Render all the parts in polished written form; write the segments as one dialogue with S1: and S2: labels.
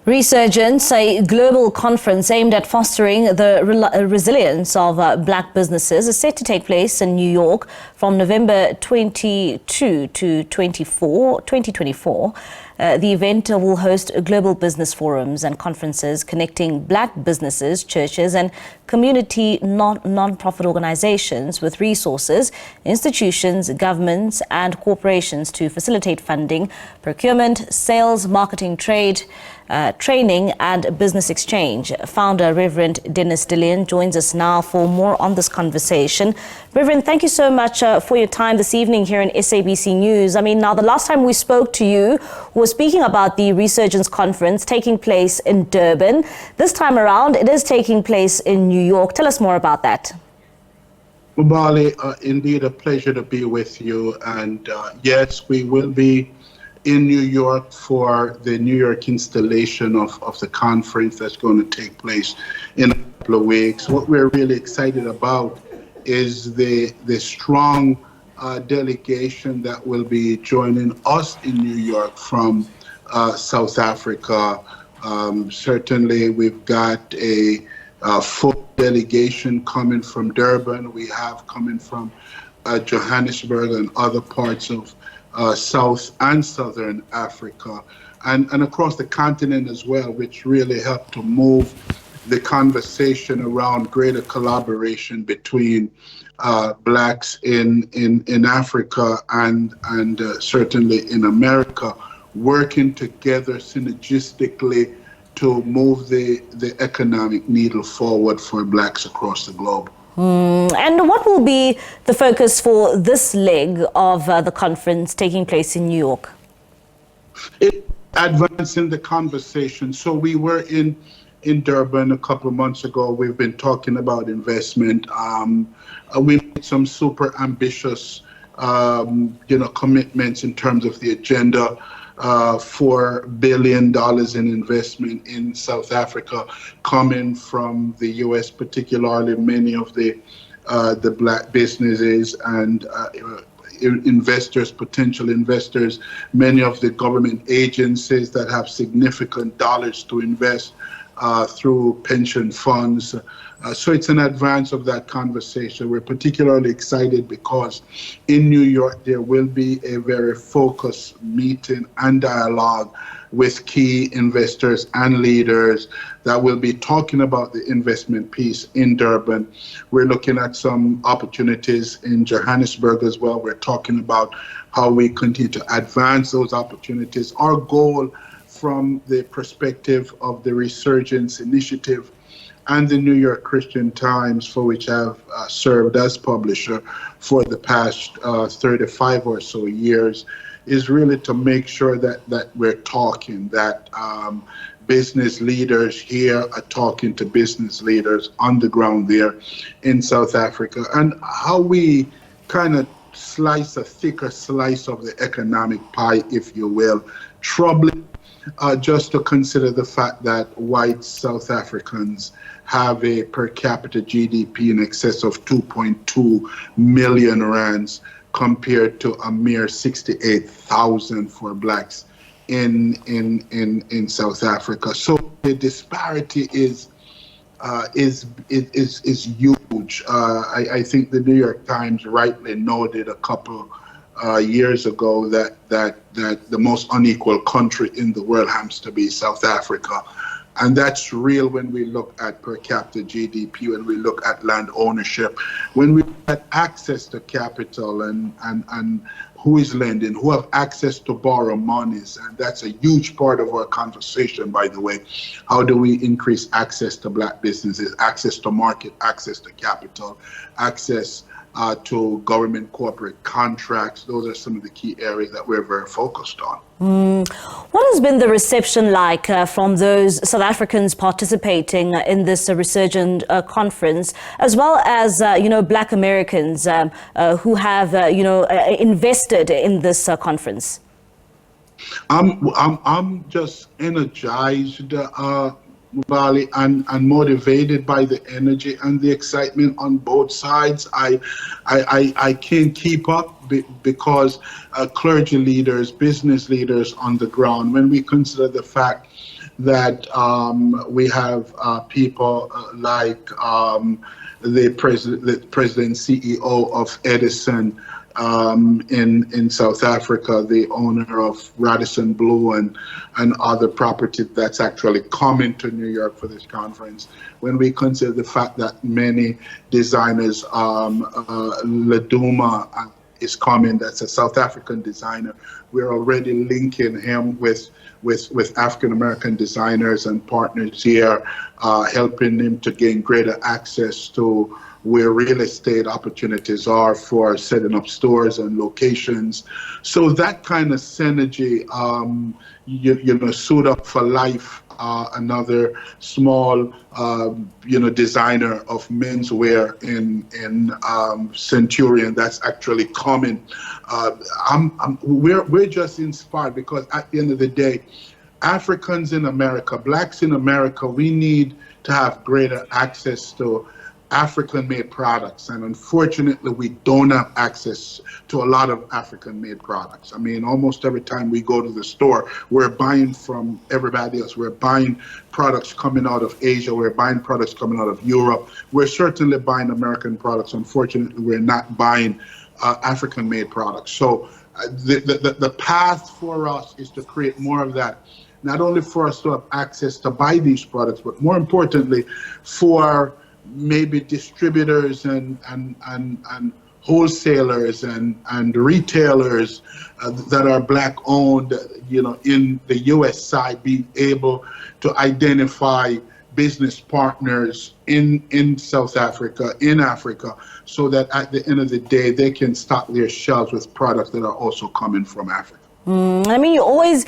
S1: ReSURGEnce, a global conference aimed at fostering the resilience of black businesses, is set to take place in New York from November 22 to 2024. The event will host global business forums and conferences connecting black businesses, churches and community non-profit organizations with resources, institutions, governments and corporations to facilitate funding, procurement, sales, marketing, trade, training and business exchange. Founder Reverend Dillon joins us now for more on this conversation. Reverend, thank you so much for your time this evening here in SABC News. Now the last time we spoke to you was speaking about the ReSURGEnce conference taking place in Durban. This time around, it is taking place in New York. Tell us more about that.
S2: Mubali, indeed a pleasure to be with you. And yes, we will be in New York for the New York installation of the conference that's going to take place in a couple of weeks. What we're really excited about is the strong delegation that will be joining us in New York from South Africa. Certainly we've got a full delegation coming from Durban. We have coming from Johannesburg and other parts of South and Southern Africa and across the continent as well, which really helped to move the conversation around greater collaboration between blacks in Africa and certainly in America, working together synergistically to move the economic needle forward for blacks across the globe.
S1: And what will be the focus for this leg of the conference taking place in New York?
S2: Advancing the conversation. So we were in Durban a couple of months ago. We've been talking about investment. We made some super ambitious, commitments in terms of the agenda. $4 billion in investment in South Africa coming from the U.S., particularly many of the black businesses and investors, potential investors, many of the government agencies that have significant dollars to invest through pension funds. So it's an advance of that conversation. We're particularly excited because in New York, there will be a very focused meeting and dialogue with key investors and leaders that will be talking about the investment piece in Durban. We're looking at some opportunities in Johannesburg as well. We're talking about how we continue to advance those opportunities. Our goal from the perspective of the ReSURGEnce initiative and the New York Christian Times, for which I've served as publisher for the past 35 or so years, is really to make sure that we're talking, that business leaders here are talking to business leaders on the ground there in South Africa, and how we kind of slice a thicker slice of the economic pie, if you will. Troubling just to consider the fact that white South Africans have a per capita GDP in excess of 2.2 million rands compared to a mere 68,000 for blacks in South Africa. So the disparity is huge. I think the New York Times rightly noted a couple years ago that the most unequal country in the world happens to be South Africa. And that's real when we look at per capita GDP, when we look at land ownership, when we look at access to capital and who is lending, who have access to borrow monies. And that's a huge part of our conversation, by the way. How do we increase access to black businesses, access to market, access to capital, access to government corporate contracts? Those are some of the key areas that we're very focused on.
S1: What has been the reception like from those South Africans participating in this ReSURGEnce conference, as well as Black Americans who have invested in this conference?
S2: I'm just energized, Bali, and motivated by the energy and the excitement on both sides. I can't keep up because clergy leaders, business leaders on the ground, when we consider the fact that we have people like the president CEO of Edison in South Africa, the owner of Radisson Blue and other property that's actually coming to New York for this conference. When we consider the fact that many designers, Laduma is coming, that's a South African designer, we're already linking him with African American designers and partners here, helping him to gain greater access to where real estate opportunities are for setting up stores and locations. So that kind of synergy, Suit Up for Life, another small, designer of menswear in Centurion that's actually coming. We're just inspired because at the end of the day, Africans in America, blacks in America, we need to have greater access to African-made products, and unfortunately we don't have access to a lot of African-made products. I mean, almost every time we go to the store, we're buying from everybody else. We're buying products coming out of Asia, we're buying products coming out of Europe. We're certainly buying American products. Unfortunately, we're not buying African-made products. So the path for us is to create more of that, not only for us to have access to buy these products, but more importantly, for maybe distributors and wholesalers and retailers that are black owned, in the US side, being able to identify business partners in South Africa, in Africa, so that at the end of the day, they can stock their shelves with products that are also coming from Africa.
S1: I mean, you always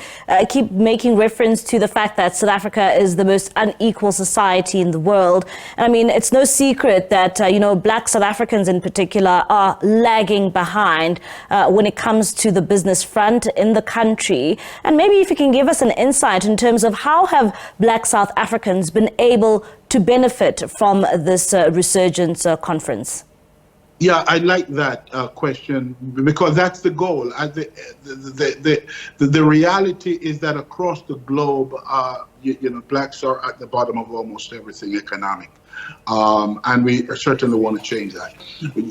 S1: keep making reference to the fact that South Africa is the most unequal society in the world. I mean, it's no secret that, black South Africans in particular are lagging behind when it comes to the business front in the country. And maybe if you can give us an insight in terms of how have black South Africans been able to benefit from this ReSURGEnce conference?
S2: Yeah, I like that question because that's the goal. The reality is that across the globe, blacks are at the bottom of almost everything economic. And we certainly want to change that.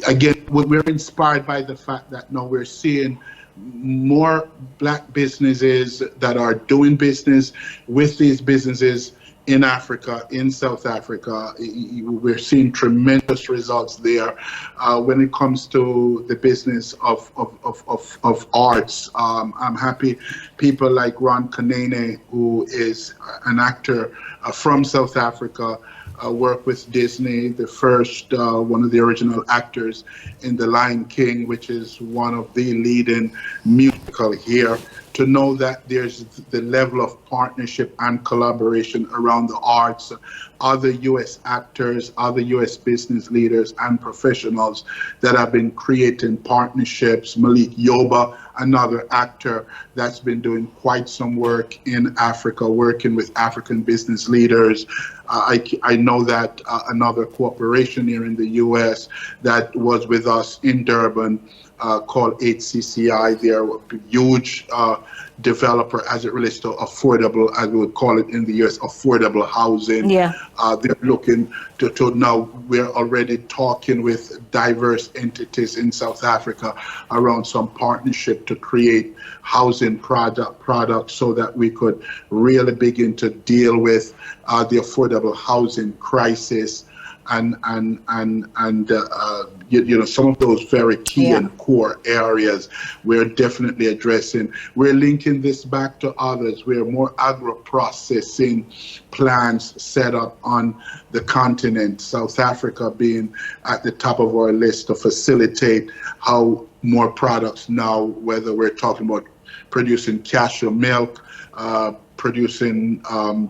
S2: Again, we're inspired by the fact that now we're seeing more black businesses that are doing business with these businesses in Africa, in South Africa. We're seeing tremendous results there when it comes to the business of arts. I'm happy people like Ron Kanene, who is an actor from South Africa, worked with Disney, the first, one of the original actors in The Lion King, which is one of the leading musical here. To know that there's the level of partnership and collaboration around the arts, other U.S. actors, other U.S. business leaders and professionals that have been creating partnerships. Malik Yoba, another actor that's been doing quite some work in Africa, working with African business leaders. I know that another corporation here in the U.S. that was with us in Durban, called HCCI. They're a huge developer as it relates to affordable, as we would call it in the US, affordable housing.
S1: Yeah.
S2: They're looking to now, we're already talking with diverse entities in South Africa around some partnership to create housing products so that we could really begin to deal with the affordable housing crisis and some of those very key and core areas we're definitely addressing. We're linking this back to others. We're more agro-processing plants set up on the continent, South Africa being at the top of our list to facilitate how more products now, whether we're talking about producing cashew milk, producing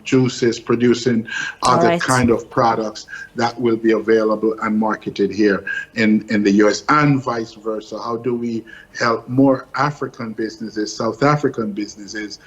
S2: juices, producing other kind of products that will be available and marketed here in the US, and vice versa. How do we help more African businesses, South African businesses?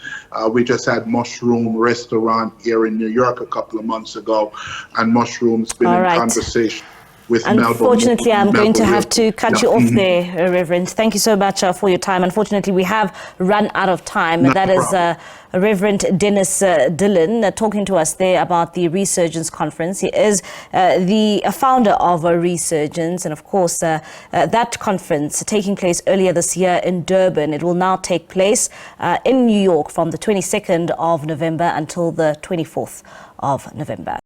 S2: We just had Mushroom Restaurant here in New York a couple of months ago, and Mushroom's been in conversation with
S1: Unfortunately, I'm going to have to cut you off there, Reverend. Thank you so much for your time. Unfortunately, we have run out of time. That is Reverend Dennis Dillon talking to us there about the ReSURGEnce conference. He is the founder of ReSURGEnce, and of course, that conference taking place earlier this year in Durban. It will now take place in New York from the 22nd of November until the 24th of November.